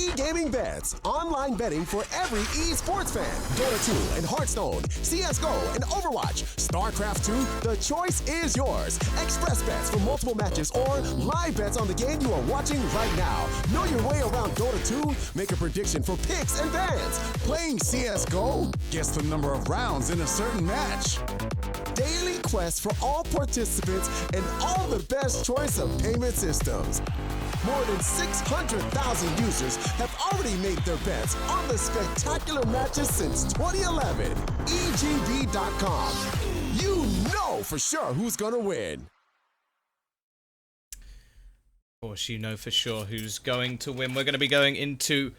E-gaming bets, online betting for every esports fan. Dota 2 and Hearthstone, CSGO and Overwatch, StarCraft 2, the choice is yours. Express bets for multiple matches or live bets on the game you are watching right now. Know your way around Dota 2? Make a prediction for picks and bans. Playing CSGO? Guess the number of rounds in a certain match. Daily quests for all participants and all the best choice of payment systems. More than 600,000 users have already made their bets on the spectacular matches since 2011. EGB.com. You know for sure who's gonna win. Of course, you know for sure who's going to win. We're going to be going into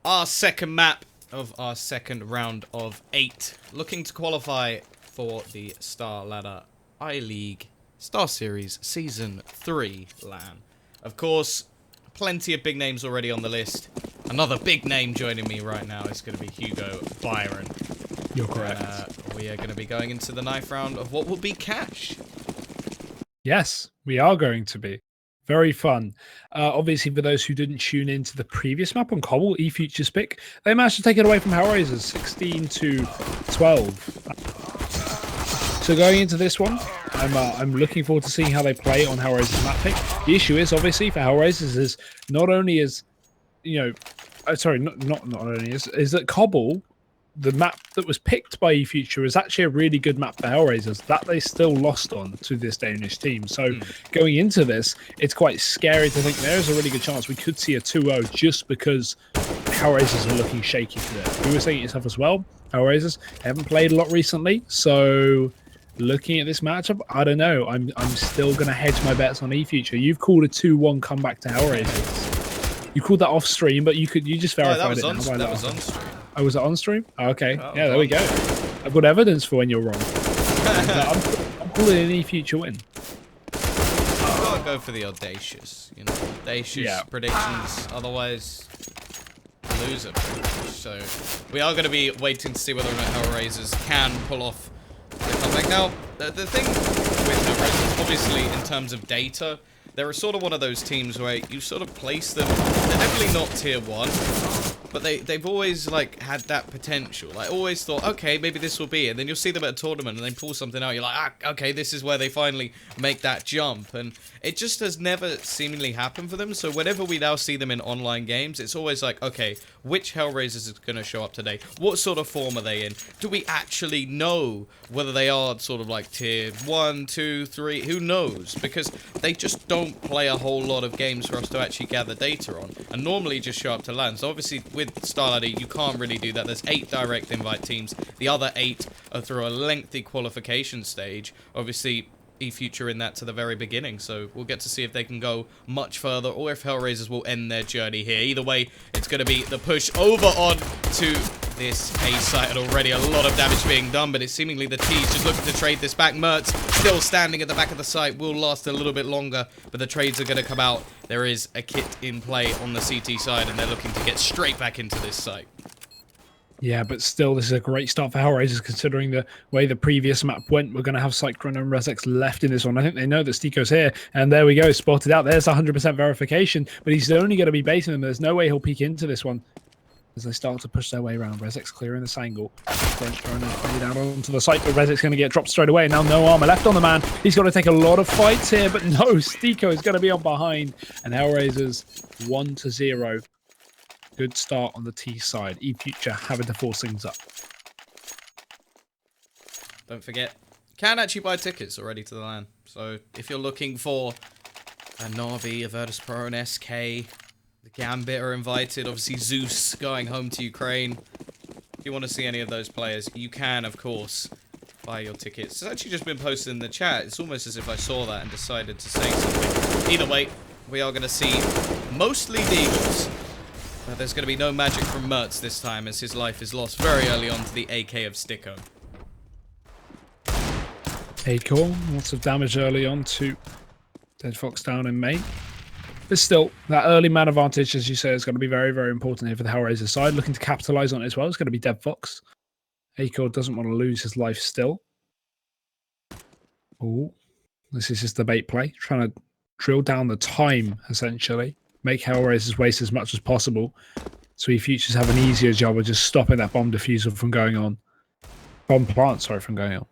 our second map of our second round of 8. Looking to qualify for the Starladder I-League StarSeries Season 3 LAN. Of course, plenty of big names already on the list. Another big name joining me right now is going to be Hugo Byron. You're correct. We are going to be going into the 9th round of what will be Cash. Yes, we are going to be. Very fun. Obviously, for those who didn't tune into the previous map on Cobble, eFuture's pick, they managed to take it away from HellRaisers, 16 to 12. So going into this one, I'm looking forward to seeing how they play on HellRaisers map pick. The issue is, obviously, for HellRaisers is not only is, sorry, not only is that Cobble, the map that was picked by eFuture, is actually a really good map for HellRaisers that they still lost on to this Danish team. So going into this, it's quite scary to think there is a really good chance we could see a 2-0 just because HellRaisers are looking shaky today. You were saying it yourself as well, HellRaisers haven't played a lot recently, so looking at this matchup, I don't know. I'm still going to hedge my bets on eFuture. You've called a 2-1 comeback to HellRaisers. You called that off stream, but you just verified it now. That was on stream. Oh, was it on stream? Oh, okay. Yeah, there we go. I've got evidence for when you're wrong. I'm calling an eFuture win. I've got to go for the audacious, audacious predictions. Otherwise, loser. So we are going to be waiting to see whether or not HellRaisers can pull off the comeback. Now, the thing with HellRaisers, obviously, in terms of data, they're sort of one of those teams where you sort of place them. They're definitely not tier 1. But they've always, had that potential. Always thought, okay, maybe this will be it. And then you'll see them at a tournament and they pull something out. You're like, okay, this is where they finally make that jump. And it just has never seemingly happened for them. So whenever we now see them in online games, it's always like, okay, which HellRaisers is going to show up today? What sort of form are they in? Do we actually know whether they are sort of tier 1, 2, 3? Who knows? Because they just don't play a whole lot of games for us to actually gather data on. And normally just show up to LAN. So obviously, with Starladder, you can't really do that. There's 8 direct invite teams. The other 8 are through a lengthy qualification stage. Obviously, eFuture in that to the very beginning. So we'll get to see if they can go much further or if HellRaisers will end their journey here. Either way, it's going to be the push over on to this A site, and already a lot of damage being done, but it's seemingly the T's just looking to trade this back. Mertz still standing at the back of the site, will last a little bit longer, but the trades are going to come out. There is a kit in play on the CT side, and they're looking to get straight back into this site. Yeah, but still, this is a great start for HellRaisers considering the way the previous map went. We're going to have Cyclone and Rezex left in this one. I think they know that Stiko's here, and there we go, spotted out. There's 100% verification, but he's only going to be baiting them. There's no way he'll peek into this one as they start to push their way around. Rezex clearing this angle. French throwing it down onto the site, but Rezek's going to get dropped straight away. Now no armor left on the man. He's got to take a lot of fights here, but no, Stiko is going to be on behind, and HellRaisers 1-0. Good start on the T side. eFuture having to force things up. Don't forget, you can actually buy tickets already to the LAN. So if you're looking for a Na'Vi, a Virtus Pro, an SK, the Gambit are invited. Obviously Zeus going home to Ukraine. If you want to see any of those players, you can, of course, buy your tickets. It's actually just been posted in the chat. It's almost as if I saw that and decided to say something. Either way, we are going to see mostly Deagles. There's going to be no magic from Mertz this time, as his life is lost very early on to the AK of Stiko. Acorn, lots of damage early on to Dead Fox down in May. But still, that early man advantage, as you say, is going to be very, very important here for the HellRaisers side. Looking to capitalize on it as well. It's going to be Dead Fox. Acorn doesn't want to lose his life still. Oh, this is just the bait play. Trying to drill down the time, essentially. make HellRaisers waste as much as possible. So eFutures have an easier job of just stopping that bomb diffuser from going on. Bomb plant, sorry, from going on.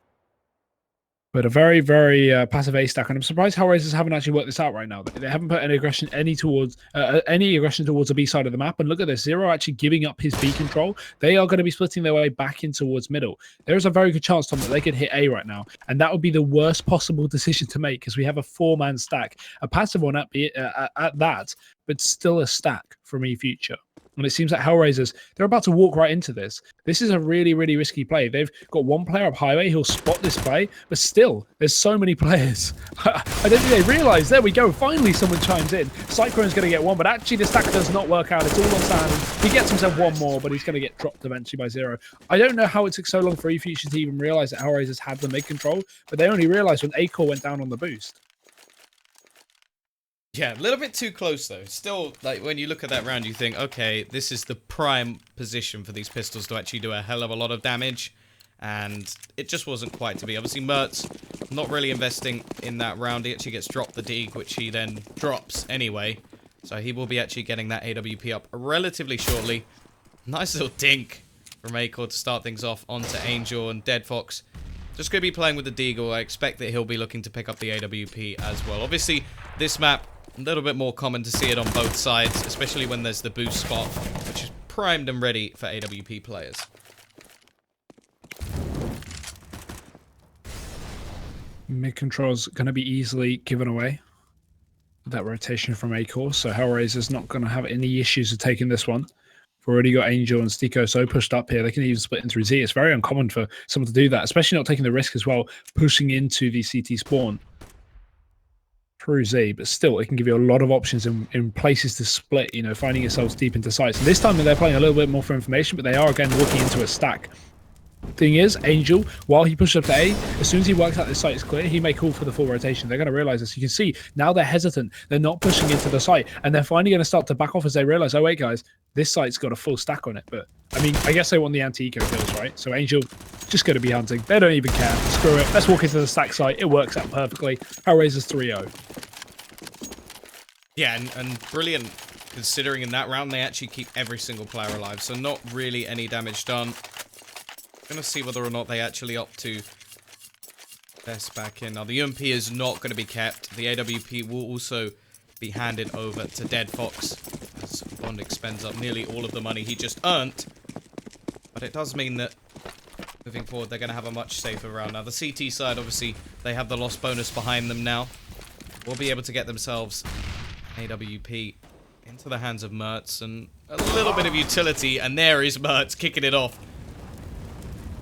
But a very, very passive A stack, and I'm surprised HellRaisers haven't actually worked this out right now. They haven't put any aggression towards the B side of the map. And look at this, Zero actually giving up his B control. They are going to be splitting their way back in towards middle. There is a very good chance, Tom, that they could hit A right now, and that would be the worst possible decision to make because we have a 4-man stack, a passive one at that, but still a stack from eFuture. And it seems like HellRaisers, they're about to walk right into this. This is a really, really risky play. They've got one player up highway. He'll spot this play, but still, there's so many players. I don't think they realize. There we go. Finally, someone chimes in. Cyclone's going to get one, but actually the stack does not work out. It's all on Sand. He gets himself one more, but he's going to get dropped eventually by Zero. I don't know how it took so long for eFuture to even realize that HellRaisers had the mid control, but they only realized when A-Core went down on the boost. Yeah, a little bit too close, though. Still, like, when you look at that round, you think, okay, this is the prime position for these pistols to actually do a hell of a lot of damage. And it just wasn't quite to be. Obviously, Mertz not really investing in that round. He actually gets dropped the Deeg, which he then drops anyway. So he will be actually getting that AWP up relatively shortly. Nice little dink from A-Core to start things off onto Angel and Dead Fox. Just going to be playing with the Deagle. I expect that he'll be looking to pick up the AWP as well. Obviously, this map, a little bit more common to see it on both sides, especially when there's the boost spot, which is primed and ready for AWP players. Mid control's going to be easily given away. That rotation from A-Core, so HellRaiser's not going to have any issues with taking this one. We've already got Angel and Stico so pushed up here. They can even split into Z. It's very uncommon for someone to do that, especially not taking the risk as well, pushing into the CT spawn through Z, but still it can give you a lot of options in places to split, you know, finding yourselves deep into sites. And this time they're playing a little bit more for information, but they are again walking into a stack. Thing is, Angel, while he pushes up to A, as soon as he works out this site is clear, he may call for the full rotation. They're going to realize this. You can see now they're hesitant. They're not pushing into the site, and they're finally going to start to back off as they realize, oh wait guys, this site's got a full stack on it. But I mean, I guess they want the anti-eco kills, right? So Angel just going to be hunting. They don't even care. Screw it. Let's walk into the stack site. It works out perfectly. HellRaisers 3-0. Yeah, and brilliant considering in that round they actually keep every single player alive, so not really any damage done. Gonna see whether or not they actually opt to best back in. Now the UMP is not going to be kept. The AWP will also be handed over to Dead Fox as Bondic spends up nearly all of the money he just earned. But it does mean that moving forward they're going to have a much safer round. Now the CT side, obviously, they have the loss bonus behind them now. Will be able to get themselves AWP into the hands of Mertz and a little bit of utility, and there is Mertz kicking it off.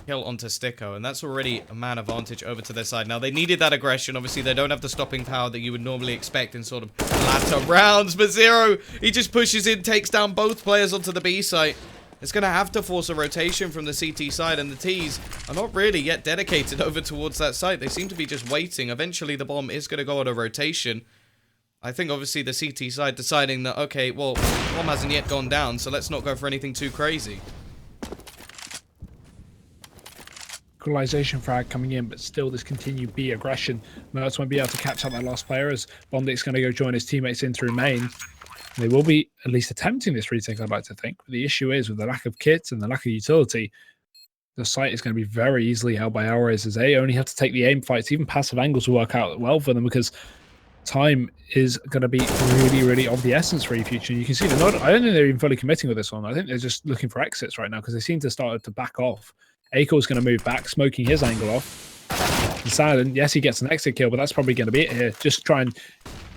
Kill onto Sticko, and that's already a man advantage over to their side. Now, they needed that aggression. Obviously, they don't have the stopping power that you would normally expect in sort of latter rounds, but Zero, he just pushes in, takes down both players onto the B site. It's going to have to force a rotation from the CT side, and the Ts are not really yet dedicated over towards that site. They seem to be just waiting. Eventually, the bomb is going to go on a rotation. I think, obviously, the CT side deciding that, okay, well, the bomb hasn't yet gone down, so let's not go for anything too crazy. Equalization frag coming in, but still this continued B aggression. Mertz won't be able to catch up that last player as Bondic's going to go join his teammates in through main. They will be at least attempting this retake, I'd like to think. But the issue is with the lack of kits and the lack of utility, the site is going to be very easily held by HellRaisers. They only have to take the aim fights. Even passive angles will work out well for them because time is going to be really, really of the essence for eFuture. You can see they're not, I don't think they're even fully committing with this one. I think they're just looking for exits right now because they seem to start to back off. A-Core's going to move back, smoking his angle off. And Silent, yes, he gets an exit kill, but that's probably going to be it here. Just try and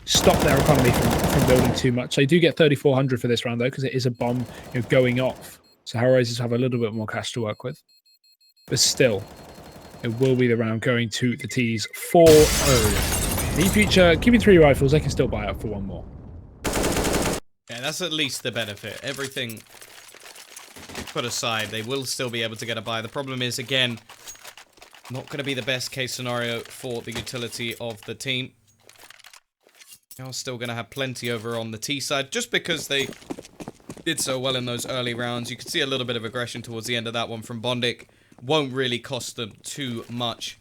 stop their economy from building too much. They do get 3,400 for this round, though, because it is a bomb going off. So HellRaisers have a little bit more cash to work with. But still, it will be the round going to the Ts 4-0. eFuture, keeping 3 rifles, they can still buy up for one more. Yeah, that's at least the benefit. Everything put aside, they will still be able to get a buy. The problem is, again, not going to be the best case scenario for the utility of the team. They are still going to have plenty over on the T side, just because they did so well in those early rounds. You could see a little bit of aggression towards the end of that one from Bondic. Won't really cost them too much.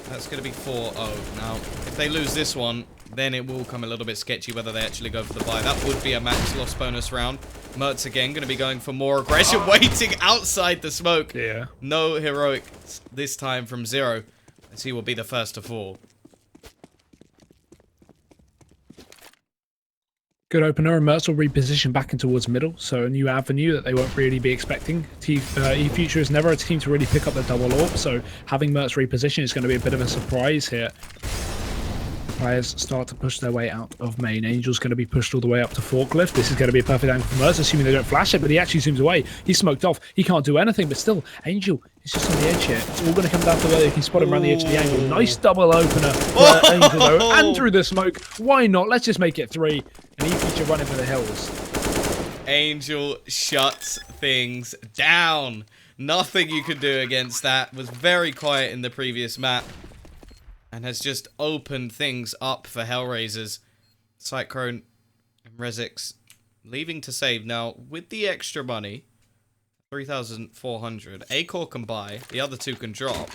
That's going to be 4-0. Now, if they lose this one, then it will come a little bit sketchy whether they actually go for the buy. That would be a max loss bonus round. Mertz again going to be going for more aggression, waiting outside the smoke. Yeah. No heroics this time from Zero, as he will be the first to fall. Good opener, and Mertz will reposition back in towards middle, so a new avenue that they won't really be expecting. eFuture is never a team to really pick up the double AWP, so having Mertz reposition is going to be a bit of a surprise here. Players start to push their way out of main. Angel's going to be pushed all the way up to Forklift. This is going to be a perfect angle for Mertz, assuming they don't flash it, but he actually zooms away. He's smoked off. He can't do anything, but still, Angel is just on the edge here. It's all going to come down to whether you can spot him around the edge of the angle. Nice double opener for Angel, though, and through the smoke. Why not? Let's just make it 3. And eFuture running for the hills. Angel shuts things down. Nothing you could do against that. Was very quiet in the previous map. And has just opened things up for HellRaisers. Cyclone and Rezix leaving to save. Now, with the extra money, 3,400, A-Core can buy, the other two can drop.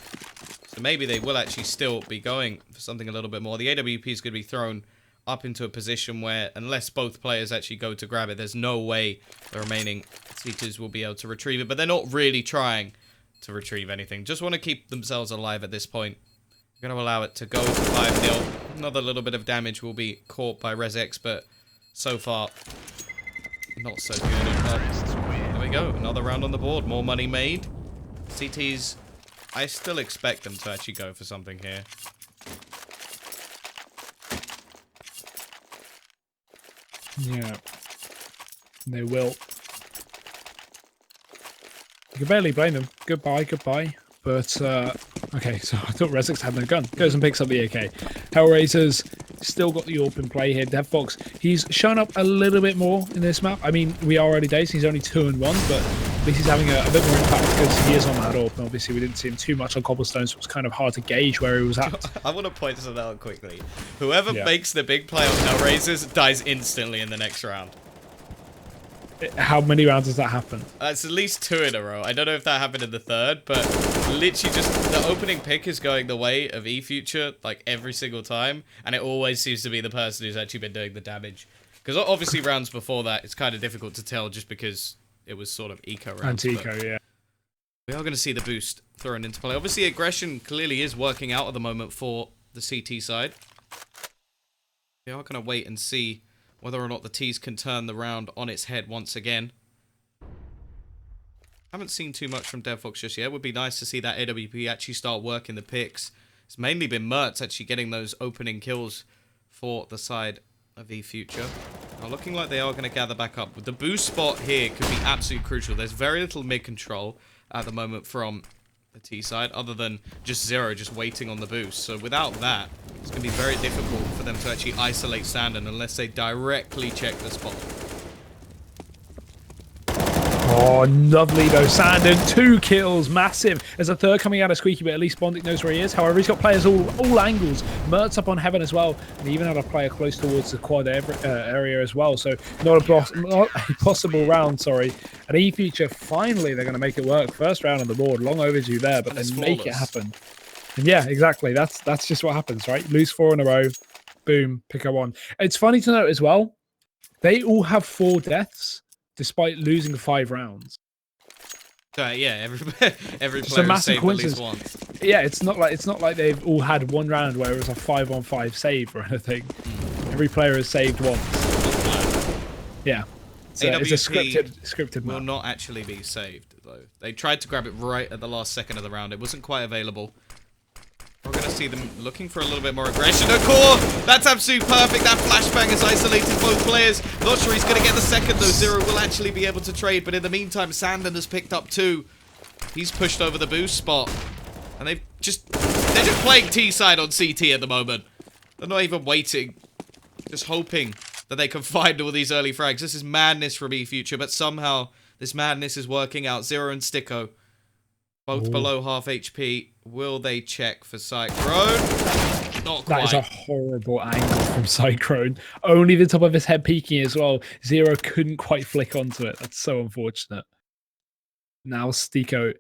So maybe they will actually still be going for something a little bit more. The AWP is going to be thrown up into a position where, unless both players actually go to grab it, there's no way the remaining C2s will be able to retrieve it. But they're not really trying to retrieve anything. Just want to keep themselves alive at this point. Going to allow it to go to 5-0. Another little bit of damage will be caught by ResX, but so far, not so good. There we go. Another round on the board. More money made. CTs, I still expect them to actually go for something here. Yeah. They will. You can barely blame them. Goodbye, goodbye. But, okay, so I thought Rezix had no gun. Goes and picks up the AK. HellRaisers still got the AWP in play here. DevFox, he's shown up a little bit more in this map. I mean, we are early days. He's only 2-1, but at least he's having a bit more impact because he is on that AWP. And obviously, we didn't see him too much on Cobblestone, so it was kind of hard to gauge where he was at. I want to point this out quickly. Whoever makes the big play on HellRaisers dies instantly in the next round. How many rounds does that happen? It's at least 2 in a row. I don't know if that happened in the 3rd, but literally just the opening pick is going the way of eFuture, like every single time, and it always seems to be the person who's actually been doing the damage. Because obviously rounds before that, it's kind of difficult to tell just because it was sort of eco rounds. Anti-eco, yeah. We are going to see the boost thrown into play. Obviously aggression clearly is working out at the moment for the CT side. We are going to wait and see whether or not the T's can turn the round on its head once again. Haven't seen too much from DevFox just yet. It would be nice to see that AWP actually start working the picks. It's mainly been Mertz actually getting those opening kills for the side of eFuture. Now looking like they are going to gather back up. The boost spot here could be absolutely crucial. There's very little mid control at the moment from the T side, other than just Zero just waiting on the boost. So without that, it's going to be very difficult for them to actually isolate Sandon unless they directly check the spot. Oh, lovely though. Sandon, 2 kills, massive. There's a 3rd coming out of Squeaky, but at least Bondic knows where he is. However, he's got players all angles. Mertz up on Heaven as well, and he even had a player close towards the quad area as well. So not a possible round, sorry. At eFuture, finally, they're going to make it work. First round on the board, long overdue there, but then make it happen. And yeah, exactly. That's just what happens, right? Lose 4 in a row, boom, pick up 1. It's funny to note as well, they all have 4 deaths, despite losing 5 rounds. Yeah, every player has saved at least once. Yeah, it's not like they've all had 1 round where it was a 5-on-5 save or anything. Every player has saved once. Yeah, it's a scripted will map. not actually be saved though. They tried to grab it right at the last second of the round. It wasn't quite available. We're going to see them looking for a little bit more aggression. A core! That's absolutely perfect. That flashbang has isolated both players. Not sure he's going to get the second, though. Zero will actually be able to trade. But in the meantime, Sandon has picked up 2. He's pushed over the boost spot. And they're just playing T-side on CT at the moment. They're not even waiting. Just hoping that they can find all these early frags. This is madness from eFuture, but somehow this madness is working out. Zero and Sticko, both below half HP. Will they check for Cyclone? Not quite. That is a horrible angle from Cyclone. Only the top of his head peeking as well. Zero couldn't quite flick onto it. That's so unfortunate. Now Sticko.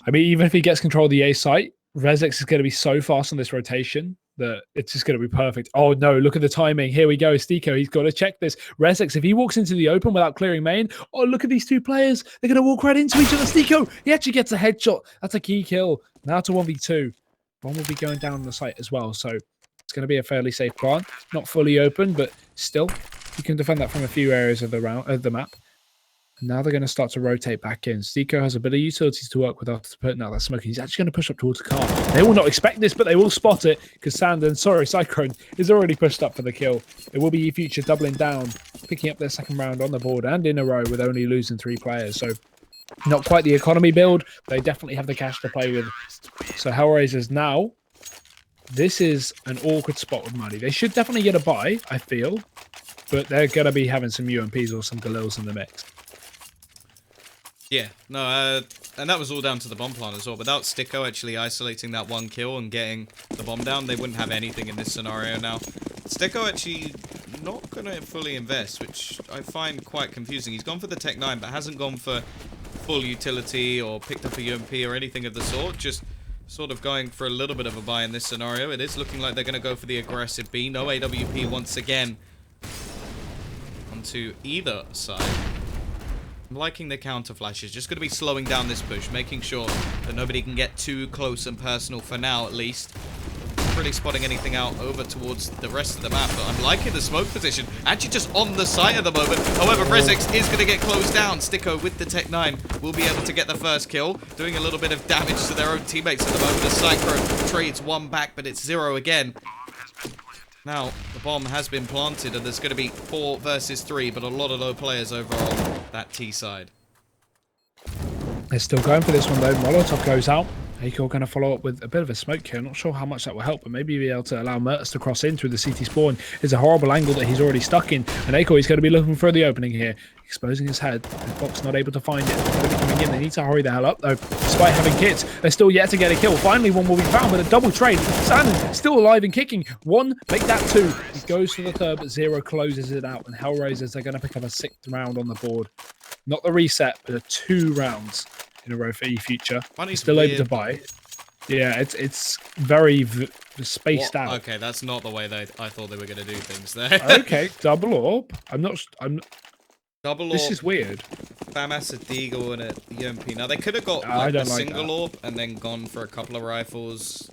I mean, even if he gets control of the A site, Rezix is going to be so fast on this rotation that it's just going to be perfect. Oh no, look at the timing. Here we go. Stiko, he's got to check this. Rezex, if he walks into the open without clearing main, oh, look at these two players. They're going to walk right into each other. Stiko, he actually gets a headshot. That's a key kill. Now to 1v2. One will be going down on the site as well. So it's going to be a fairly safe plant. Not fully open, but still, you can defend that from a few areas of the map. And now they're going to start to rotate back in. Stiko has a bit of utilities to work with after putting out that smoke. He's actually going to push up towards the car. They will not expect this, but they will spot it because Cyclone is already pushed up for the kill. It will be eFuture doubling down, picking up their second round on the board and in a row with only losing 3 players. So not quite the economy build. They definitely have the cash to play with. So HellRaisers now, this is an awkward spot with money. They should definitely get a buy, I feel, but they're going to be having some UMPs or some Galils in the mix. Yeah, no, and that was all down to the bomb plant as well. Without Stiko actually isolating that 1 kill and getting the bomb down, they wouldn't have anything in this scenario now. Stiko actually not going to fully invest, which I find quite confusing. He's gone for the Tech 9, but hasn't gone for full utility or picked up a UMP or anything of the sort. Just sort of going for a little bit of a buy in this scenario. It is looking like they're going to go for the aggressive B. No AWP once again onto either side. I'm liking the counter flashes. Just going to be slowing down this push, making sure that nobody can get too close and personal for now, at least. Not really spotting anything out over towards the rest of the map, but I'm liking the smoke position. Actually just on the site at the moment. However, Rezex is going to get closed down. Stiko with the Tech 9 will be able to get the first kill, doing a little bit of damage to their own teammates at the moment as Cyclone trades 1 back, but it's 0 again. Now, the bomb has been planted, and there's going to be 4 versus 3, but a lot of low players over on that T side. They're still going for this one, though. Molotov goes out. Aiko going to follow up with a bit of a smoke here. Not sure how much that will help, but maybe be able to allow Mertz to cross in through the CT spawn. It's a horrible angle that he's already stuck in, and Aiko is going to be looking for the opening here. Exposing his head. The box not able to find it. They're going to be coming in. They need to hurry the hell up, though. Despite having kits, they're still yet to get a kill. Finally, one will be found with a double trade. Sandon still alive and kicking. 1, make that 2. He goes for the third, but 0 closes it out. And HellRaisers are going to pick up a 6th round on the board. Not the reset, but 2 rounds in a row for eFuture. Still weird. able to buy. Yeah, it's very spaced out. Okay, that's not the way I thought they were going to do things there. Okay, double orb. Double orb. This is weird. FAMAS, a Deagle, and a UMP. Now, they could have got like, a single orb and then gone for a couple of rifles.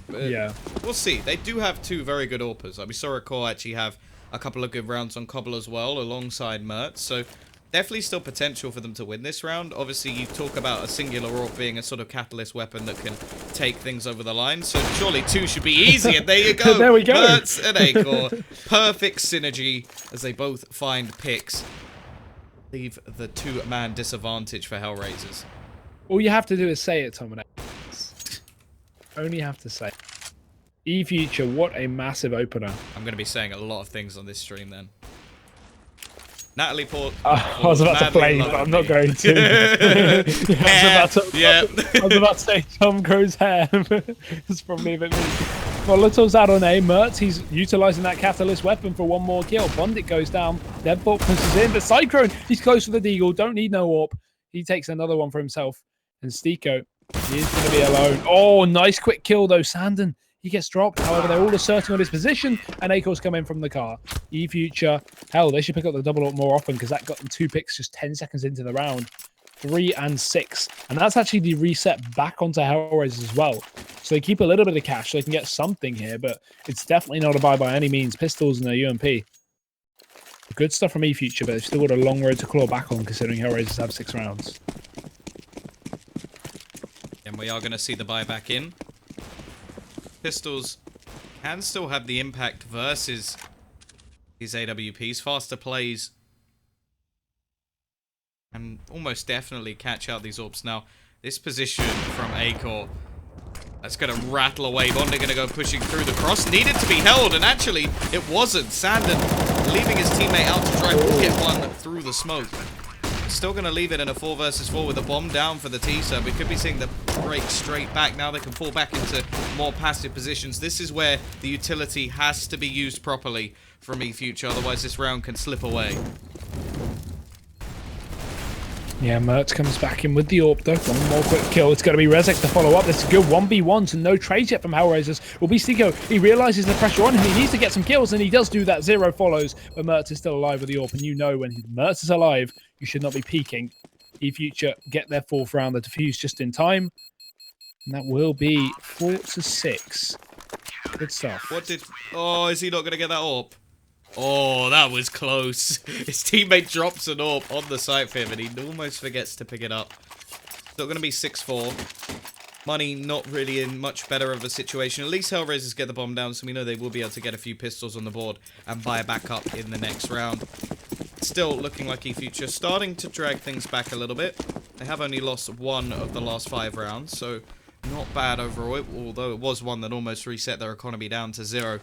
But yeah. We'll see. They do have 2 very good AWPers. Like, we saw a core actually have a couple of good rounds on Cobble as well, alongside Mertz. So, definitely still potential for them to win this round. Obviously, you talk about a singular AWP being a sort of catalyst weapon that can take things over the line. So, surely 2 should be easy. And there you go. There we go. Mertz and Acor. Perfect synergy as they both find picks. Leave the 2-man disadvantage for HellRaisers. All you have to do is say it, Tom. Only have to say. eFuture, what a massive opener. I'm going to be saying a lot of things on this stream then. Natalie Port. I was about to play, but I'm not going to. I was about to say Tom goes ham. It's probably a bit mean. Molotov's out on A. Mertz, he's utilising that catalyst weapon for 1 more kill. Bondit goes down. Deadbolt pushes in, but Cyclone, he's close to the Deagle. Don't need no AWP. He takes another one for himself. And Stiko, he is going to be alone. Oh, nice quick kill though. Sandon, he gets dropped. However, they're all asserting on his position, and Akor's come in from the car. eFuture, hell, they should pick up the double AWP more often because that got them 2 picks just 10 seconds into the round. 3 and 6. And that's actually the reset back onto HellRaisers as well. So they keep a little bit of cash so they can get something here, but it's definitely not a buy by any means. Pistols and a UMP. Good stuff from eFuture, but they've still got a long road to claw back on considering HellRaisers have 6 rounds. And we are going to see the buy back in. Pistols can still have the impact versus these AWPs. Faster plays and almost definitely catch out these AWPs. Now, this position from Acor, that's going to rattle away. Bonding going to go pushing through the cross. Needed to be held, and actually, it wasn't. Sandon leaving his teammate out to try to get one through the smoke. Still going to leave it in a 4 versus 4 with a bomb down for the T-sub. We could be seeing the break straight back. Now they can fall back into more passive positions. This is where the utility has to be used properly from eFuture. Otherwise, this round can slip away. Yeah, Mertz comes back in with the AWP though. One more quick kill. It's going to be Rezek to follow up. This is good 1v1, so no trades yet from HellRaisers. Will be Stiko. He realizes the pressure on him. He needs to get some kills, and he does do that. 0 follows, but Mertz is still alive with the AWP, and you know when Mertz is alive, you should not be peeking. eFuture get their 4th round. The defuse just in time, and that will be 4-6. Good stuff. What did... Oh, is he not going to get that AWP? Oh, that was close. His teammate drops an AWP on the site for him, and he almost forgets to pick it up. Still going to be 6-4. Money not really in much better of a situation. At least HellRaisers get the bomb down, so we know they will be able to get a few pistols on the board and buy back up in the next round. Still looking like eFuture starting to drag things back a little bit. They have only lost 1 of the last 5 rounds, so not bad overall, although it was one that almost reset their economy down to 0.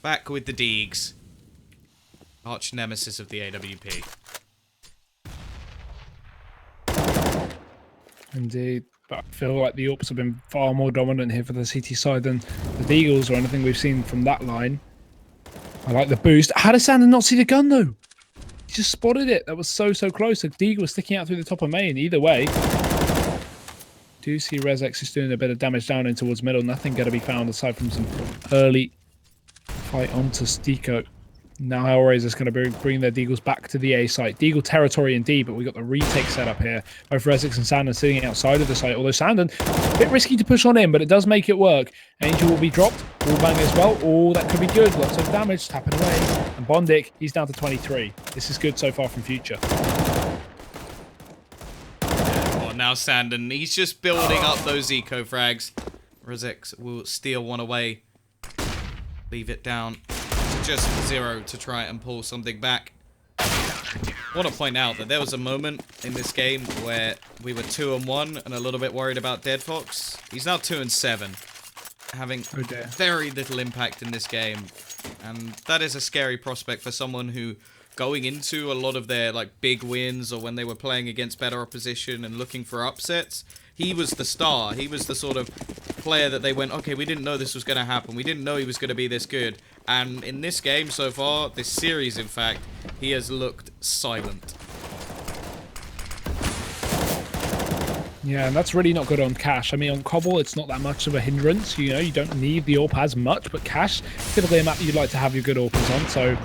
Back with the Deegs. Arch nemesis of the AWP. Indeed, but I feel like the AWPs have been far more dominant here for the CT side than the Deagles or anything we've seen from that line. I like the boost. How does Sander not see the gun though? He just spotted it. That was so close. The Deagle was sticking out through the top of main. Either way, do see Rezex is doing a bit of damage down in towards middle. Nothing going to be found aside from some early fight onto Stiko. Now HellRaisers is going to bring their Deagles back to the A site. Deagle territory indeed, but we got the retake set up here. Both Rezex and Sandon sitting outside of the site. Although Sandon, a bit risky to push on in, but it does make it work. Angel will be dropped. Wallbang as well. Oh, that could be good. Lots of damage tapping away. And Bondik, he's down to 23. This is good so far from Future. Oh, now Sandon, he's just building up those eco frags. Rezex will steal one away. Leave it down. Just 0 to try and pull something back. I want to point out that there was a moment in this game where we were 2-1 and a little bit worried about Dead Fox. He's now 2-7, having very little impact in this game, and that is a scary prospect for someone who, going into a lot of their like big wins or when they were playing against better opposition and looking for upsets, he was the star. He was the sort of player that they went, okay, we didn't know this was going to happen. We didn't know he was going to be this good. And in this game so far, this series in fact, he has looked silent. Yeah, and that's really not good on Cash. I mean, on Cobble, it's not that much of a hindrance. You know, you don't need the AWP as much, but Cash, typically a map that you'd like to have your good AWPers on. So,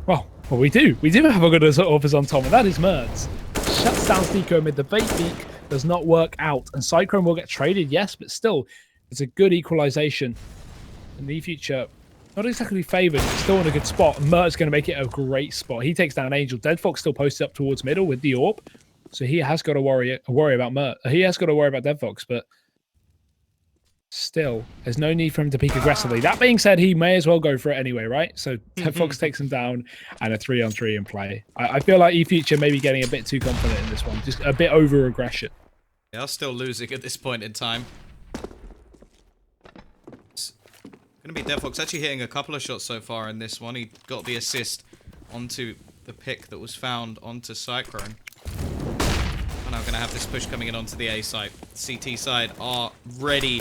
well, we do. We do have a good AWPers on, Tom, and that is Mertz. Shuts down Stiko mid. The bait beak does not work out. And Cyclone will get traded, yes, but still, it's a good equalization. And the eFuture, not exactly favoured, but still in a good spot. And Mert's going to make it a great spot. He takes down Angel. Dead Fox still posted up towards middle with the AWP. So he has got to worry about Mert. He has got to worry about Dead Fox, but still, there's no need for him to peek aggressively. That being said, he may as well go for it anyway, right? So Dead Fox takes him down and a 3-on-3 in play. I feel like eFuture may be getting a bit too confident in this one. Just a bit over aggression. They are still losing at this point in time. It's going to be Dead Fox actually hitting a couple of shots so far in this one. He got the assist onto the pick that was found onto Cyclone. We're now going to have this push coming in onto the A side. CT side are ready,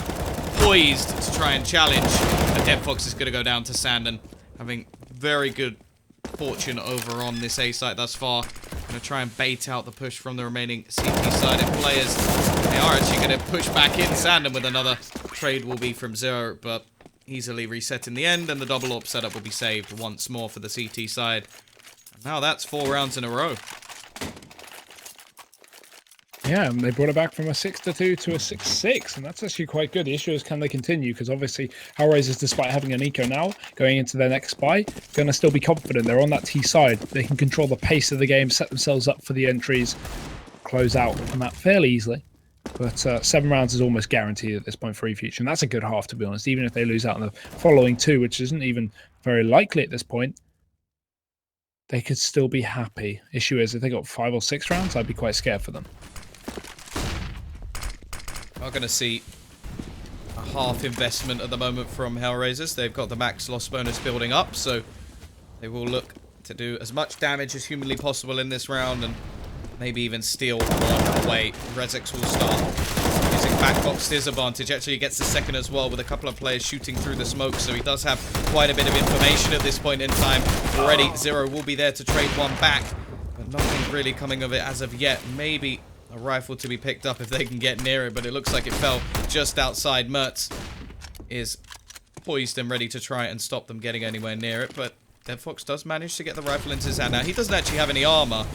poised to try and challenge. And Dead Fox is going to go down to Sandon, having very good fortune over on this A site thus far. Going to try and bait out the push from the remaining CT side and players. They are actually going to push back in. Sandon with another trade will be from 0, but easily reset in the end, and the double AWP setup will be saved once more for the CT side. And now that's 4 rounds in a row. Yeah, and they brought it back from a 6-2 to a 6-6, and that's actually quite good. The issue is, can they continue? Because obviously, HellRaisers, despite having an eco now, going into their next buy, going to still be confident. They're on that T side. They can control the pace of the game, set themselves up for the entries, close out on that fairly easily. But 7 rounds is almost guaranteed at this point for eFuture, and that's a good half, to be honest. Even if they lose out in the following 2, which isn't even very likely at this point, they could still be happy. Issue is, if they got 5 or 6 rounds, I'd be quite scared for them. Are going to see a half investment at the moment from HellRaisers. They've got the max loss bonus building up, so they will look to do as much damage as humanly possible in this round and maybe even steal one away. Rezex will start using backbox disadvantage. Actually, he gets the second as well with a couple of players shooting through the smoke, so he does have quite a bit of information at this point in time. Already, 0 will be there to trade one back. But nothing really coming of it as of yet. Maybe a rifle to be picked up if they can get near it, but it looks like it fell just outside. Mertz is poised and ready to try and stop them getting anywhere near it, but DeadFox does manage to get the rifle into his hand. Now, he doesn't actually have any armor.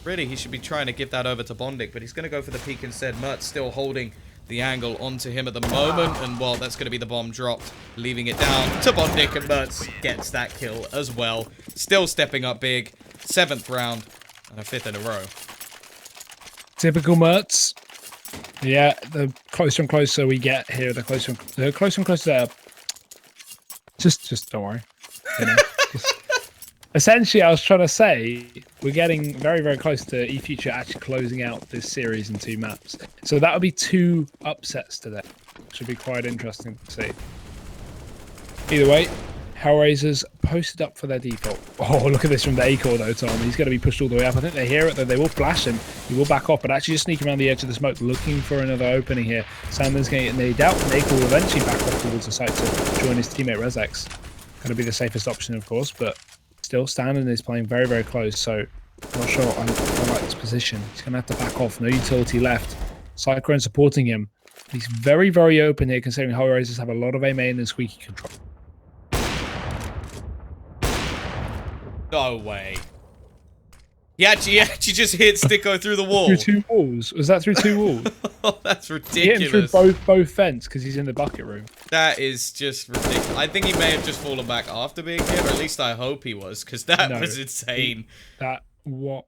Really, he should be trying to give that over to Bondik, but he's going to go for the peek instead. Mertz still holding the angle onto him at the moment, and well, that's going to be the bomb dropped, leaving it down to Bondik, and Mertz gets that kill as well. Still stepping up big. 7th round, and a 5th in a row. Typical Mertz. Yeah, the closer and closer we get here, the closer and closer. Just don't worry. You know, essentially, I was trying to say we're getting very, very close to eFuture actually closing out this series in 2 maps. So that would be 2 upsets today. Should be quite interesting to see. Either way, HellRaisers posted up for their default. Oh, look at this from the A-core though, Tom. He's going to be pushed all the way up. I think they hear it, though. They will flash him. He will back off, but actually just sneak around the edge of the smoke, looking for another opening here. Sandon's going to get nade out, and A-core will eventually back off towards the site to join his teammate Rezex. Going to be the safest option, of course, but still, Sandon is playing very, very close, so I'm not sure I like this position. He's going to have to back off. No utility left. Cyclone supporting him. He's very, very open here, considering HellRaisers have a lot of aim and squeaky control. No way. He actually just hit Sticko through the wall. Through 2 walls? Was that through 2 walls? Oh, that's ridiculous. He hit him through both vents because he's in the bucket room. That is just ridiculous. I think he may have just fallen back after being hit, or at least I hope he was, because that was insane. What?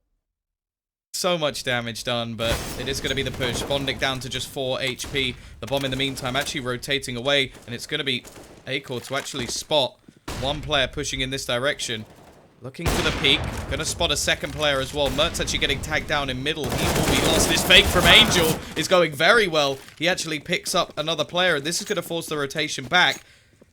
So much damage done, but it is going to be the push. Bondik down to just 4 HP. The bomb in the meantime actually rotating away, and it's going to be A-core to actually spot one player pushing in this direction. Looking for the peak. Gonna spot a second player as well. Mertz actually getting tagged down in middle. He will be lost. His fake from Angel is going very well. He actually picks up another player. This is going to force the rotation back.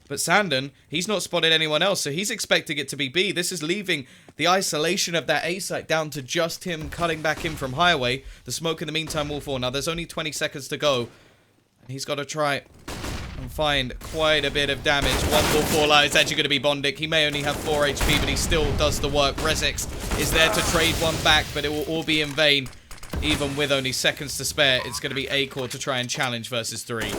But Sandon, he's not spotted anyone else, so he's expecting it to be B. This is leaving the isolation of that A site down to just him cutting back in from Highway. The smoke in the meantime will fall. Now, there's only 20 seconds to go. And he's got to try and find quite a bit of damage. One will fall out. It's actually going to be Bondik. He may only have 4 HP, but he still does the work. Rezex is there to trade one back, but it will all be in vain. Even with only seconds to spare, it's going to be A-core to try and challenge versus 3.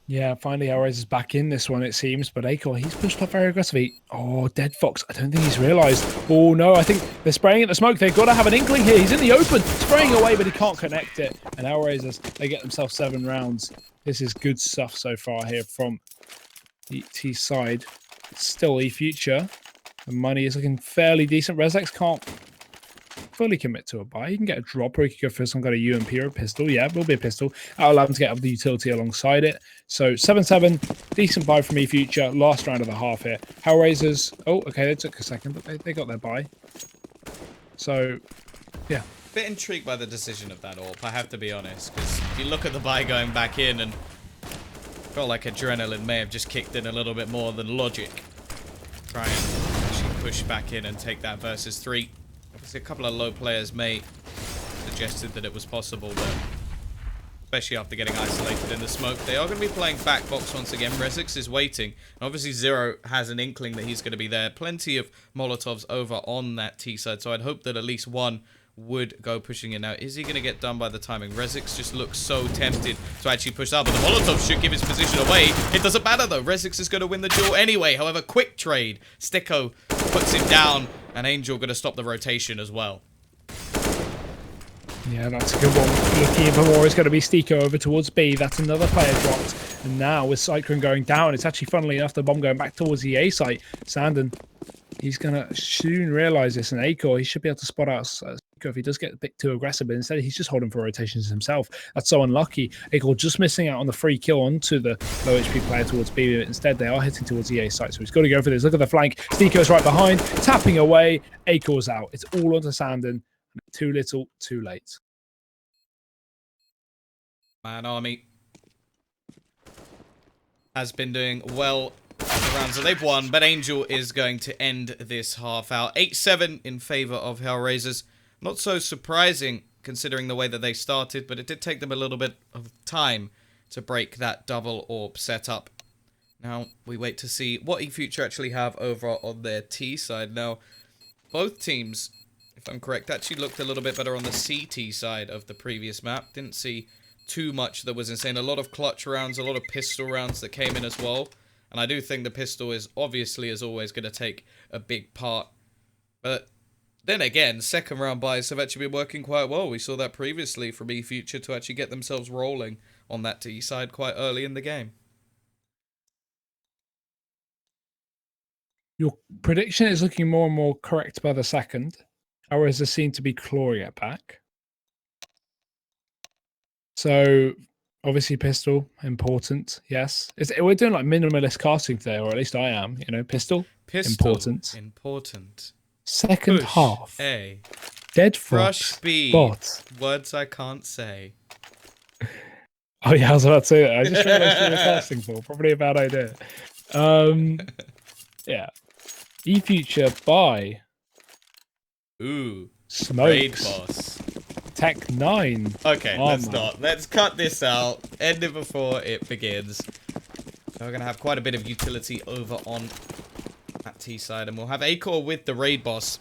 Yeah, finally HellRaisers back in this one, it seems, but A-core, he's pushed up very aggressively. Oh, DeadFox, I don't think he's realised. Oh, no, I think they're spraying at the smoke. They've got to have an inkling here. He's in the open, spraying away, but he can't connect it. And HellRaisers, they get themselves 7 rounds. This is good stuff so far here from the T side. It's still eFuture. The money is looking fairly decent. Rezex can't fully commit to a buy. He can get a drop, or he could go for some kind of UMP or a pistol. Yeah, it will be a pistol. That'll allow him to get up the utility alongside it. So 7-7, decent buy from eFuture. Last round of the half here. HellRaisers. Oh, okay, they took a second, but they got their buy. So, yeah. Bit intrigued by the decision of that AWP, I have to be honest, because if you look at the buy going back in, and felt like adrenaline may have just kicked in a little bit more than logic. Try and actually push back in and take that versus 3. Obviously a couple of low players may suggested that it was possible, but especially after getting isolated in the smoke, they are going to be playing back box once again. Rezex is waiting, and obviously Zero has an inkling that he's going to be there. Plenty of Molotovs over on that T side, so I'd hope that at least one would go pushing in. Now, is he going to get done by the timing? Rezex just looks so tempted to actually push out, but the Molotov should give his position away. It doesn't matter, though. Rezex is going to win the duel anyway. However, quick trade. Sticko puts him down, and Angel going to stop the rotation as well. Yeah, that's a good one. Looking for more is going to be Sticko over towards B. That's another player dropped. And now with Cyclone going down, it's actually funnily enough the bomb going back towards the A site. Sandon, he's going to soon realise this. And A-core, he should be able to spot out Sticko if he does get a bit too aggressive. But instead, he's just holding for rotations himself. That's so unlucky. A-core just missing out on the free kill onto the low HP player towards B. Instead, they are hitting towards the A site. So he's got to go for this. Look at the flank. Sticko's right behind, tapping away. A-core's out. It's all onto Sandon. Too little, too late. Man Army has been doing well around, so they've won, but Angel is going to end this half out. 8-7 in favor of HellRaisers. Not so surprising considering the way that they started, but it did take them a little bit of time to break that double AWP setup. Now, we wait to see what eFuture actually have over on their T side. Now, both teams, if I'm correct, actually looked a little bit better on the CT side of the previous map. Didn't see too much that was insane. A lot of clutch rounds, a lot of pistol rounds that came in as well. And I do think the pistol is obviously, as always, going to take a big part. But then again, second round buys have actually been working quite well. We saw that previously from eFuture to actually get themselves rolling on that T side quite early in the game. Your prediction is looking more and more correct by the second. HellRaisers seem to be clawing it back. So, obviously, pistol, important, yes. We're doing like minimalist casting today, or at least I am. You know, pistol, important. Important. Second Push half. A. Dead Rush Fox. B. Bot. Words I can't say. Oh yeah, I was about to say that. I just realized what we were casting for. Probably a bad idea. Yeah. eFuture by Smokes. Raid Boss. Tech 9. Okay, let's not. Let's cut this out. End it before it begins. So we're going to have quite a bit of utility over on that T side. And we'll have A-Core with the Raid Boss.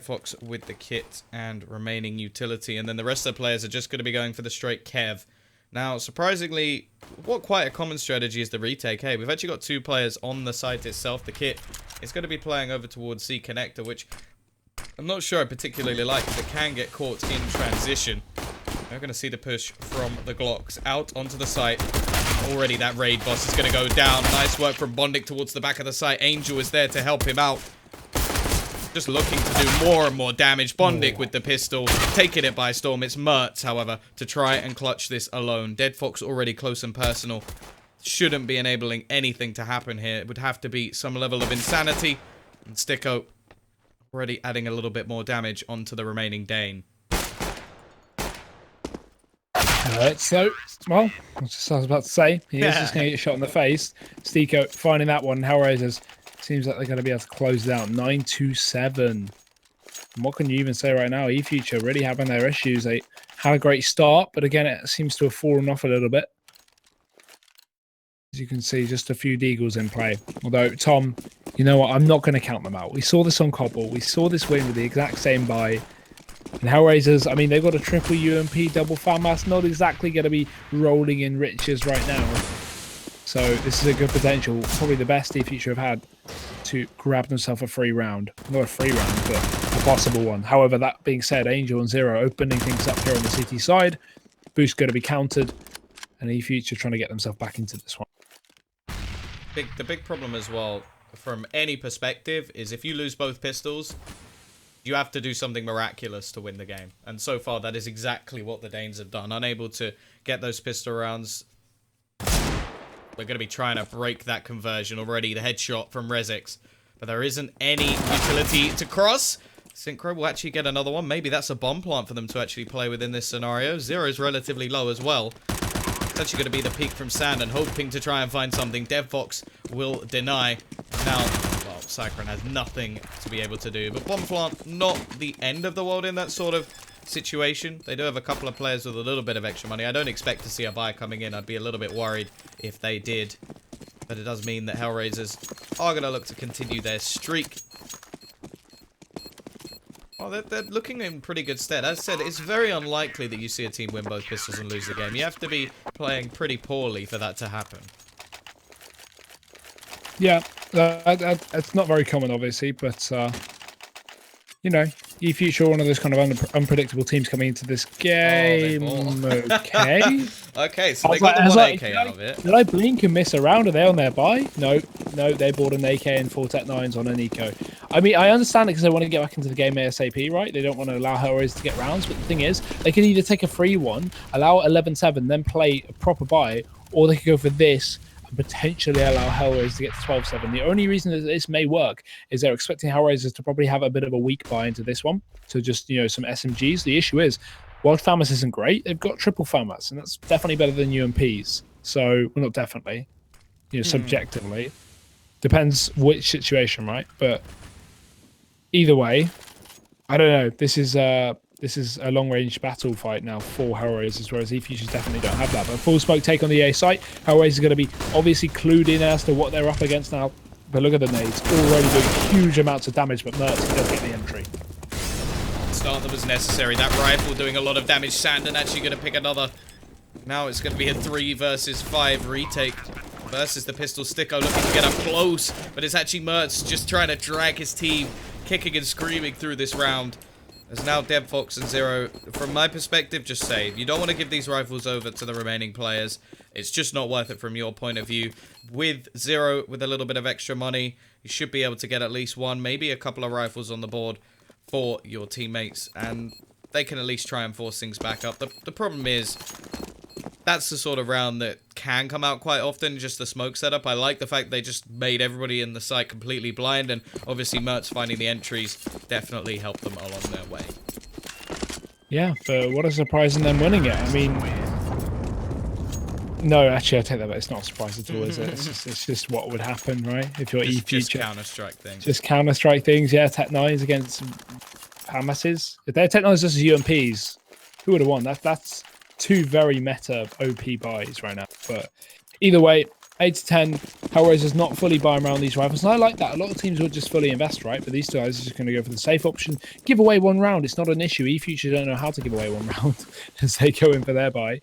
Fox with the kit and remaining utility. And then the rest of the players are just going to be going for the straight Kev. Now, surprisingly, what quite a common strategy is the retake. Hey, we've actually got 2 players on the site itself. The kit is going to be playing over towards C connector, which I'm not sure I particularly like, because it can get caught in transition. We're going to see the push from the Glocks out onto the site. Already that Raid Boss is going to go down. Nice work from Bondic towards the back of the site. Angel is there to help him out. Just looking to do more and more damage. Bondic with the pistol, taking it by storm. It's Mertz, however, to try and clutch this alone. Dead Fox already close and personal. Shouldn't be enabling anything to happen here. It would have to be some level of insanity. And Sticko already adding a little bit more damage onto the remaining Dane. So, well, that's what I was about to say. He is just going to get shot in the face. Sticko finding that one. HellRaisers. Seems like they're going to be able to close it out. 9-7. And what can you even say right now? eFuture really having their issues. They had a great start, but again, it seems to have fallen off a little bit. As you can see, just a few deagles in play. Although, Tom, you know what? I'm not going to count them out. We saw this on Cobble. We saw this win with the exact same buy. And HellRaisers, I mean, they've got a triple UMP, double FAMAS. Not exactly going to be rolling in riches right now. So this is a good potential. Probably the best eFuture have had to grab themselves a free round. Not a free round, but a possible one. However, that being said, Angel and Zero opening things up here on the CT side. Boost going to be countered. And eFuture trying to get themselves back into this one. The big problem as well, from any perspective, is if you lose both pistols, you have to do something miraculous to win the game. And so far, that is exactly what the Danes have done. Unable to get those pistol rounds. They're going to be trying to break that conversion already. The headshot from Rezix. But there isn't any utility to cross. Synchro will actually get another one. Maybe that's a bomb plant for them to actually play within this scenario. Zero's relatively low as well. It's actually going to be the peek from Sand and hoping to try and find something. DevFox will deny. Now, well, Cyclone has nothing to be able to do. But bomb plant, not the end of the world in that sort of situation. They do have a couple of players with a little bit of extra money. I don't expect to see a buy coming in. I'd be a little bit worried if they did. But it does mean that HellRaisers are going to look to continue their streak. Oh, they're looking in pretty good stead. As I said, it's very unlikely that you see a team win both pistols and lose the game. You have to be playing pretty poorly for that to happen. Yeah, it's not very common, obviously, but, you know, eFuture, one of those kind of unpredictable teams coming into this game. Okay. Okay, so they got the 1 AK out of it. Did I blink and miss a round? Are they on their buy? No, they bought an AK and 4 Tech 9s on an eco. I mean, I understand it because they want to get back into the game ASAP, right? They don't want to allow HellRaisers to get rounds, but the thing is, they can either take a free one, allow 11-7, then play a proper buy, or they could go for this and potentially allow HellRaisers to get to 12-7. The only reason that this may work is they're expecting HellRaisers to probably have a bit of a weak buy into this one. So just, you know, some SMGs. The issue is, while FAMAS isn't great, they've got triple FAMAS, and that's definitely better than UMPs. So, well, not definitely, you know, subjectively. Depends which situation, right? But either way, I don't know. This is a long-range battle fight now for HellRaisers, whereas eFutures definitely don't have that. But full smoke take on the A site. HellRaisers are going to be obviously clued in as to what they're up against now. But look at the nades, already doing huge amounts of damage, but Mertz does get the entry. Start that was necessary. That rifle doing a lot of damage. Sandon actually going to pick another. Now it's going to be a 3 versus 5 retake versus the pistol. Sticko looking to get up close, but it's actually Mertz just trying to drag his team, kicking and screaming through this round. There's now DevFox and Zero. From my perspective, just say, you don't want to give these rifles over to the remaining players. It's just not worth it from your point of view. With Zero, with a little bit of extra money, you should be able to get at least one, maybe a couple of rifles on the board for your teammates, and they can at least try and force things back up. The problem is, that's the sort of round that can come out quite often, just the smoke setup. I like the fact they just made everybody in the site completely blind, and obviously Mertz finding the entries definitely helped them along their way. Yeah, but what a surprise in them winning it. I mean, no, actually, I take that back. It's not a surprise at all, is it? It's just what would happen, right? If you're eFuture. Just Counter-Strike things. Just Counter-Strike things, yeah. Tech 9s against Hamasses. If they're Tech 9s versus UMPs, who would have won? That's 2 very meta OP buys right now. But either way, 8 to 10, HellRaisers not fully buying around these rifles. And I like that. A lot of teams would just fully invest, right? But these guys are just going to go for the safe option. Give away 1 round. It's not an issue. eFuture don't know how to give away 1 round as they go in for their buy.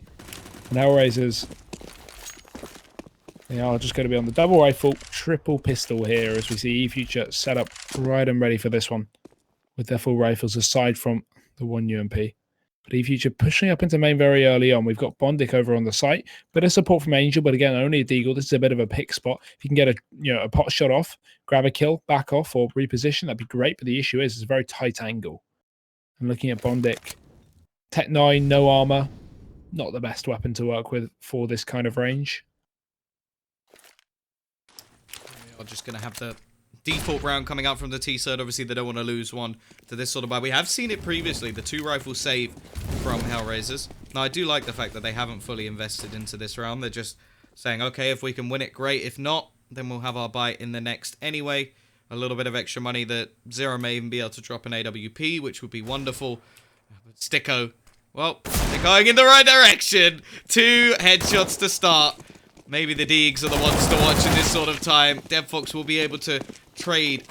And HellRaisers, they are just going to be on the double rifle, triple pistol here as we see eFuture set up right and ready for this one with their full rifles aside from the 1 UMP. But eFuture pushing up into main very early on. We've got Bondic over on the site. Bit of support from Angel, but again, only a deagle. This is a bit of a pick spot. If you can get a pot shot off, grab a kill, back off, or reposition, that'd be great. But the issue is it's a very tight angle. And looking at Bondic, Tech 9, no armor. Not the best weapon to work with for this kind of range. We are just going to have the default round coming out from the T-side. Obviously, they don't want to lose one to this sort of buy. We have seen it previously, the 2 rifle save from HellRaisers. Now, I do like the fact that they haven't fully invested into this round. They're just saying, okay, if we can win it, great. If not, then we'll have our buy in the next anyway. A little bit of extra money that Zero may even be able to drop an AWP, which would be wonderful. But Sticko, well, they're going in the right direction. 2 headshots to start. Maybe the Deegs are the ones to watch in this sort of time. DevFox will be able to trade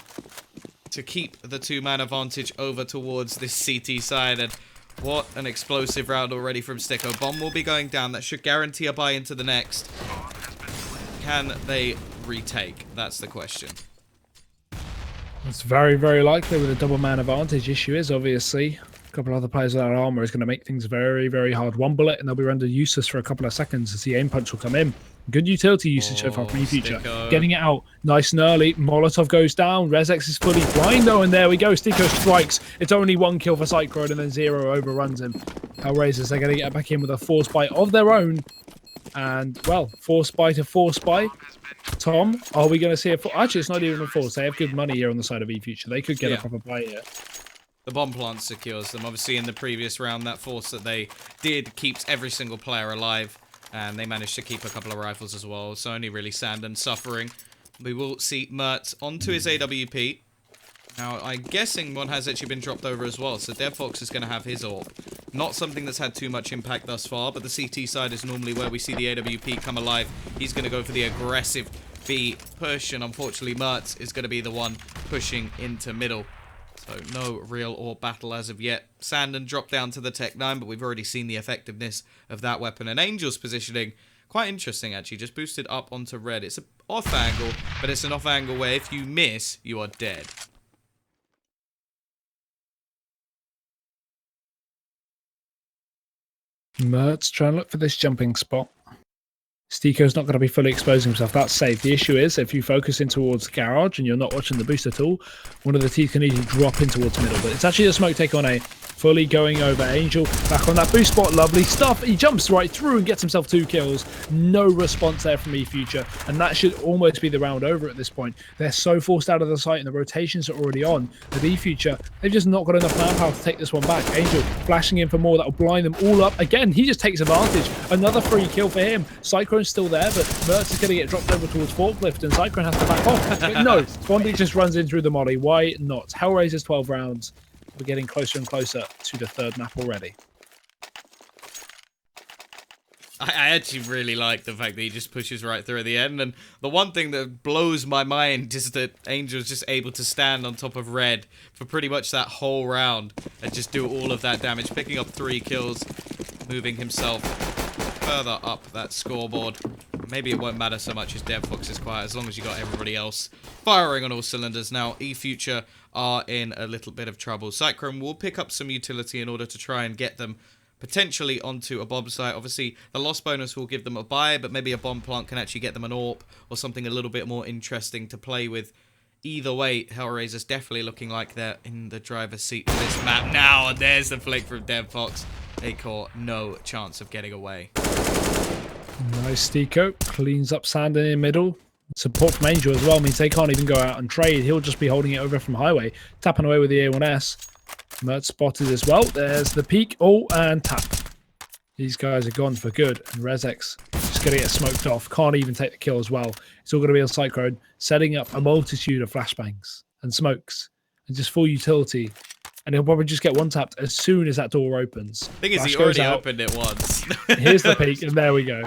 to keep the 2-man advantage over towards this CT side. And what an explosive round already from Sticko. Bomb will be going down. That should guarantee a buy into the next. Can they retake? That's the question. It's very, very likely with a double man advantage. Issue is obviously a couple of other players without armor is going to make things very, very hard. 1 bullet and they'll be rendered useless for a couple of seconds as the aim punch will come in. Good utility usage so far from eFuture. Sticko. Getting it out nice and early. Molotov goes down. Rezex is fully blind though, and there we go. Sticko strikes. It's only 1 kill for Cyclone and then Zero overruns him. HellRaisers, they're going to get back in with a force buy of their own. And, well, force buy to force buy. Tom, are we going to see a force? Actually, it's not even a force. They have good money here on the side of eFuture. They could get a proper buy here. The bomb plant secures them. Obviously, in the previous round, that force that they did keeps every single player alive. And they managed to keep a couple of rifles as well. So only really Sandon suffering. We will see Mertz onto his AWP. Now, I'm guessing one has actually been dropped over as well. So DevFox is going to have his AWP. Not something that's had too much impact thus far. But the CT side is normally where we see the AWP come alive. He's going to go for the aggressive B push. And unfortunately, Mertz is going to be the one pushing into middle. So no real AWP battle as of yet. Sandon dropped down to the Tech 9, but we've already seen the effectiveness of that weapon. And Angel's positioning, quite interesting actually, just boosted up onto red. It's an off angle, but it's an off angle where if you miss, you are dead. Mertz trying to look for this jumping spot. Stiko's not going to be fully exposing himself. That's safe. The issue is, if you focus in towards garage and you're not watching the boost at all, one of the teeth can easily drop in towards middle. But it's actually a smoke take on A. Fully going over. Angel back on that boost spot. Lovely stuff. He jumps right through and gets himself 2 kills. No response there from eFuture. And that should almost be the round over at this point. They're so forced out of the site and the rotations are already on. With eFuture, they've just not got enough manpower to take this one back. Angel flashing in for more. That will blind them all up. Again, he just takes advantage. Another free kill for him. Cyclone's still there, but Mertz is going to get dropped over towards Forklift and Cyclone has to back off. But no, Bondic just runs in through the molly. Why not? HellRaisers 12 rounds. We're getting closer and closer to the 3rd map already. I actually really like the fact that he just pushes right through at the end. And the one thing that blows my mind is that Angel's just able to stand on top of Red for pretty much that whole round and just do all of that damage, picking up 3 kills, moving himself further up that scoreboard. Maybe it won't matter so much as DevFox is quiet, as long as you got everybody else firing on all cylinders. Now, eFuture are in a little bit of trouble. Cyclone will pick up some utility in order to try and get them potentially onto a bomb site. Obviously, the loss bonus will give them a buy, but maybe a bomb plant can actually get them an AWP or something a little bit more interesting to play with. Either way, HellRaisers definitely looking like they're in the driver's seat for this map now. And there's the flick from DevFox. Acor, no chance of getting away. Nice Deco. Cleans up Sand in the middle. Support from Angel as well means they can't even go out and trade. He'll just be holding it over from Highway. Tapping away with the A1S. Mert spotted as well. There's the peak. Oh, and tap. These guys are gone for good. And Rezex just going to get smoked off. Can't even take the kill as well. It's all going to be on Cyclone, setting up a multitude of flashbangs and smokes and just full utility. And he'll probably just get one tapped as soon as that door opens. Thing is, he already opened it once. Here's the peak, and there we go.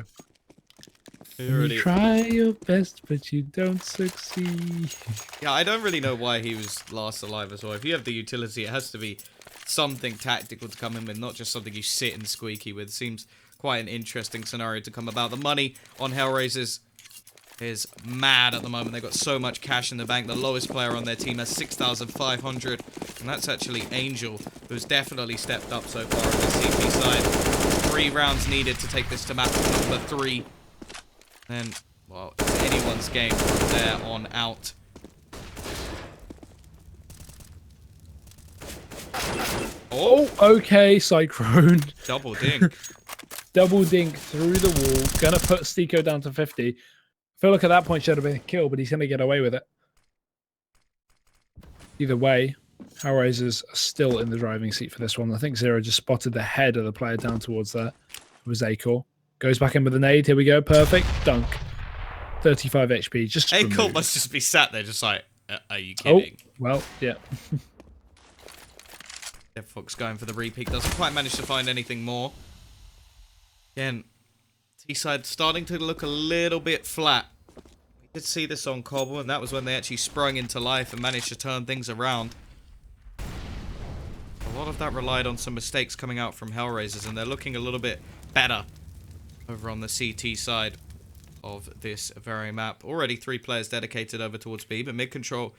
You try your best, but you don't succeed. Yeah, I don't really know why he was last alive as well. If you have the utility, it has to be something tactical to come in with, not just something you sit and squeaky with. Seems quite an interesting scenario to come about. The money on HellRaisers is mad at the moment. They've got so much cash in the bank. The lowest player on their team has 6,500, and that's actually Angel, who's definitely stepped up so far on the CP side. 3 rounds needed to take this to map number 3. And, well, it's anyone's game from there on out. Oh, okay, Cyclone. Double dink. Double dink through the wall. Gonna put Stico down to 50. I feel like at that point should have been a kill, but he's gonna get away with it. Either way, HellRaisers are still in the driving seat for this one. I think Zero just spotted the head of the player down towards there. It was Acor. Goes back in with a nade. Here we go. Perfect. Dunk. 35 HP. Just Acor must just be sat there just like, are you kidding? Oh, well, yeah. DevFox going for the repeat. Doesn't quite manage to find anything more. Again, T-side starting to look a little bit flat. We did see this on Cobble, and that was when they actually sprung into life and managed to turn things around. A lot of that relied on some mistakes coming out from HellRaisers, and they're looking a little bit better over on the CT side of this very map. Already 3 players dedicated over towards B, but mid control,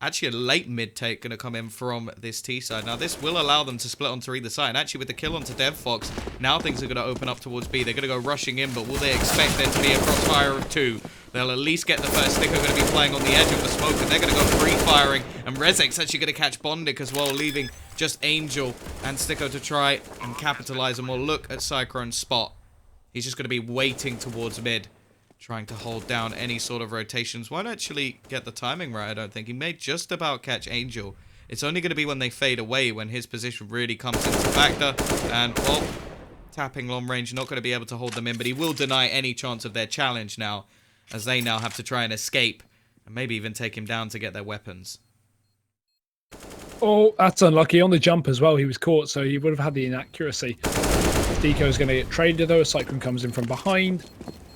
actually a late mid take going to come in from this T side. Now this will allow them to split onto either side. And actually with the kill onto DevFox, now things are going to open up towards B. They're going to go rushing in, but will they expect there to be a crossfire of 2? They'll at least get the first stick. Are going to be playing on the edge of the smoke, and they're going to go free firing. And Rezek's actually going to catch Bondic as well, leaving just Angel and Sticko to try and capitalize. And we'll look at Cyclone's spot. He's just going to be waiting towards mid, trying to hold down any sort of rotations. Won't actually get the timing right, I don't think. He may just about catch Angel. It's only going to be when they fade away when his position really comes into factor. And, well, tapping long range, not going to be able to hold them in, but he will deny any chance of their challenge now, as they now have to try and escape and maybe even take him down to get their weapons. Oh, that's unlucky. On the jump as well, he was caught, so he would have had the inaccuracy. Deco's going to get traded, though. Cyclone comes in from behind.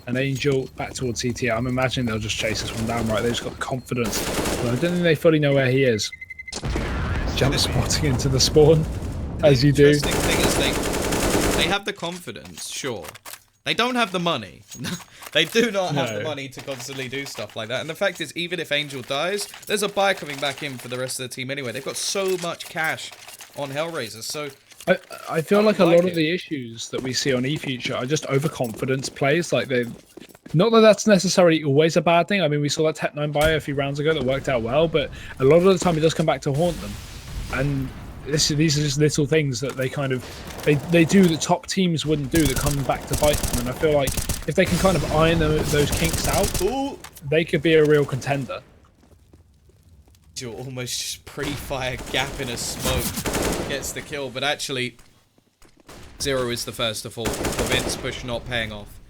And Angel back towards CT. I'm imagining they'll just chase this one down, right? They've just got the confidence. But I don't think they fully know where he is. Jump spotting into the spawn, as you do. The interesting thing is they have the confidence, sure. They don't have the money. They do not have the money to constantly do stuff like that. And the fact is, even if Angel dies, there's a buy coming back in for the rest of the team anyway. They've got so much cash on HellRaisers, so I feel like a lot of the issues that we see on eFuture are just overconfidence plays. Like not that that's necessarily always a bad thing. I mean, we saw that Tech9 buy a few rounds ago that worked out well, but a lot of the time it does come back to haunt them. And these are just little things that they kind of they do that top teams wouldn't do that come back to bite them. And I feel like if they can kind of iron those kinks out, they could be a real contender. You'll almost just pre-fire gap in a smoke, gets the kill, but actually Zero is the first to fall. Prevents push not paying off.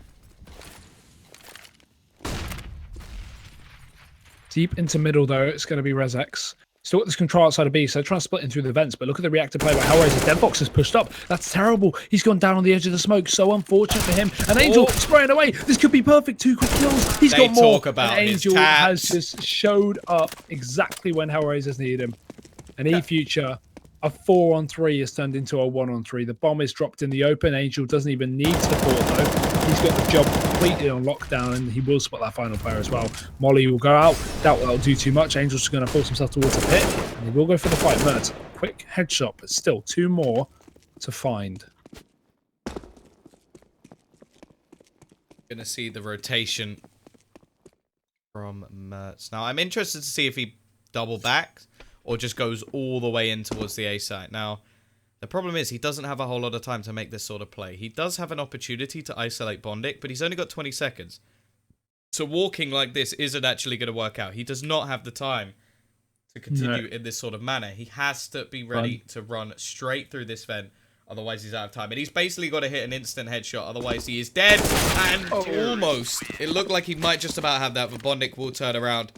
Deep into middle though, it's going to be Rezex. Still got this control outside of B, so they're trying to split in through the vents, but look at the reactive play by HellRaisers. Deadbox has pushed up. That's terrible. He's gone down on the edge of the smoke. So unfortunate for him. And Angel spraying away. This could be perfect. 2 quick kills. He's got more. Talk about and Angel his has tabs. just showed up exactly when HellRaisers need him. And eFuture, a 4-on-3 has turned into a 1-on-3. The bomb is dropped in the open. Angel doesn't even need support, though. He's got the job completely on lockdown, and he will spot that final player as well. Molly will go out. Doubt that'll do too much. Angel's just going to force himself towards a pit, and he will go for the fight. Mert, quick headshot, but still 2 more to find. Going to see the rotation from Mertz. Now, I'm interested to see if he double backs or just goes all the way in towards the A site. Now, the problem is he doesn't have a whole lot of time to make this sort of play. He does have an opportunity to isolate Bondik, but he's only got 20 seconds. So walking like this isn't actually going to work out. He does not have the time to continue in this sort of manner. He has to be ready to run straight through this vent. Otherwise, he's out of time. And he's basically got to hit an instant headshot. Otherwise, he is dead. And almost. It looked like he might just about have that, but Bondik will turn around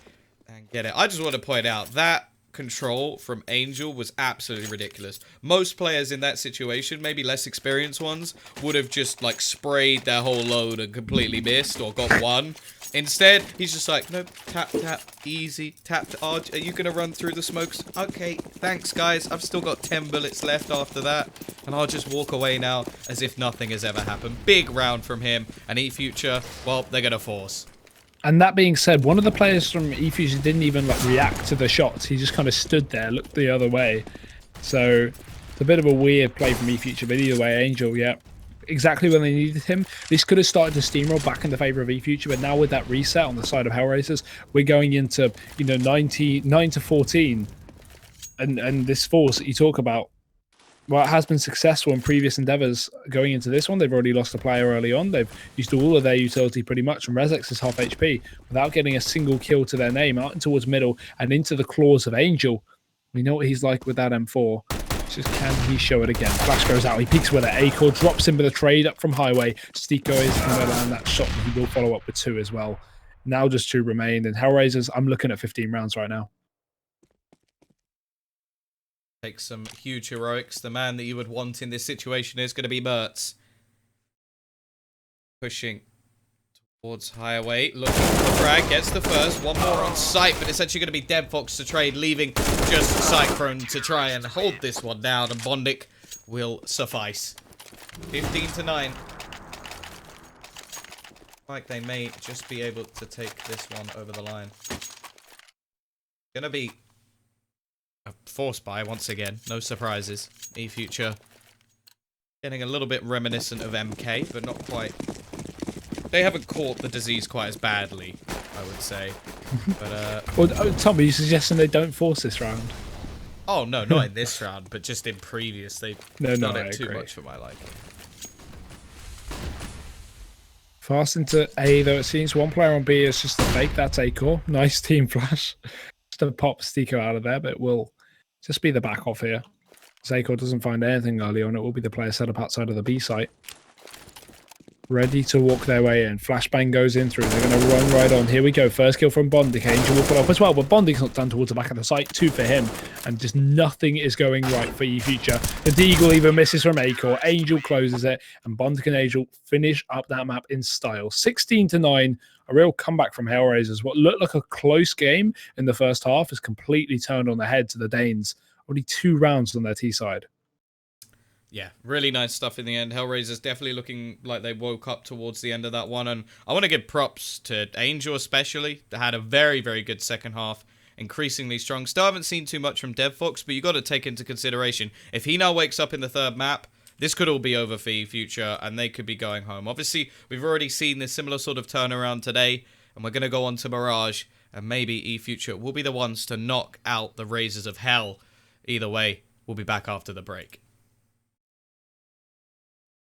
and get it. I just want to point out that control from Angel was absolutely ridiculous. Most players in that situation, maybe less experienced ones, would have just like sprayed their whole load and completely missed or got one. Instead, he's just like, nope, tap, tap, easy, tap, are you gonna run through the smokes? Okay, thanks guys, I've still got 10 bullets left after that, and I'll just walk away now as if nothing has ever happened. Big round from him, and eFuture, well, they're gonna force. And that being said, one of the players from eFuture didn't even like react to the shots. He just kind of stood there, looked the other way. So it's a bit of a weird play from eFuture, but either way, Angel, yeah, exactly when they needed him. This could have started to steamroll back in the favor of eFuture, but now with that reset on the side of HellRaisers, we're going into 9-14, and this force that you talk about. Well, it has been successful in previous endeavors going into this one. They've already lost a player early on. They've used all of their utility pretty much, and Rezex is half HP without getting a single kill to their name out and towards middle and into the claws of Angel. We know what he's like with that M4. Just can he show it again? Flash goes out. He peeks with it. Acor drops him with a trade up from Highway. Stiko is going to land that shot, and he will follow up with 2 as well. Now just 2 remain. And HellRaisers, I'm looking at 15 rounds right now. Take some huge heroics. The man that you would want in this situation is going to be Mertz. Pushing towards Highway. Looking for the frag. Gets the first. 1 more on site, but it's actually going to be Deadfox to trade, leaving just Cyclone to try and hold this one down, and Bondik will suffice. 15-9. Like they may just be able to take this one over the line. Gonna be a force buy once again. No surprises. eFuture getting a little bit reminiscent of MK, but not quite. They haven't caught the disease quite as badly, I would say. But Well, Tom, are you suggesting they don't force this round? oh no, not in this round, but just in previous. They've done it too much for my liking. Fast into A, though it seems. 1 player on B is just a fake. That's Acor. Nice team flash. Just to pop Stiko out of there, but it will just be the back off here. Acor doesn't find anything early on. It will be the player set up outside of the B site. Ready to walk their way in. Flashbang goes in through. They're going to run right on. Here we go. First kill from Bondik. Angel will follow up as well, but Bondik's not done towards the back of the site. 2 for him, and just nothing is going right for eFuture. The Deagle even misses from Acor. Angel closes it, and Bondik and Angel finish up that map in style. 16-9. A real comeback from HellRaisers. What looked like a close game in the first half has completely turned on the head to the Danes. Only 2 rounds on their T side. Yeah, really nice stuff in the end. HellRaisers definitely looking like they woke up towards the end of that one. And I want to give props to Angel especially. They had a very, very good second half. Increasingly strong. Still haven't seen too much from DevFox, but you got to take into consideration, if he now wakes up in the 3rd map, this could all be over for eFuture, and they could be going home. Obviously, we've already seen this similar sort of turnaround today, and we're going to go on to Mirage, and maybe eFuture will be the ones to knock out the Razors of Hell. Either way, we'll be back after the break.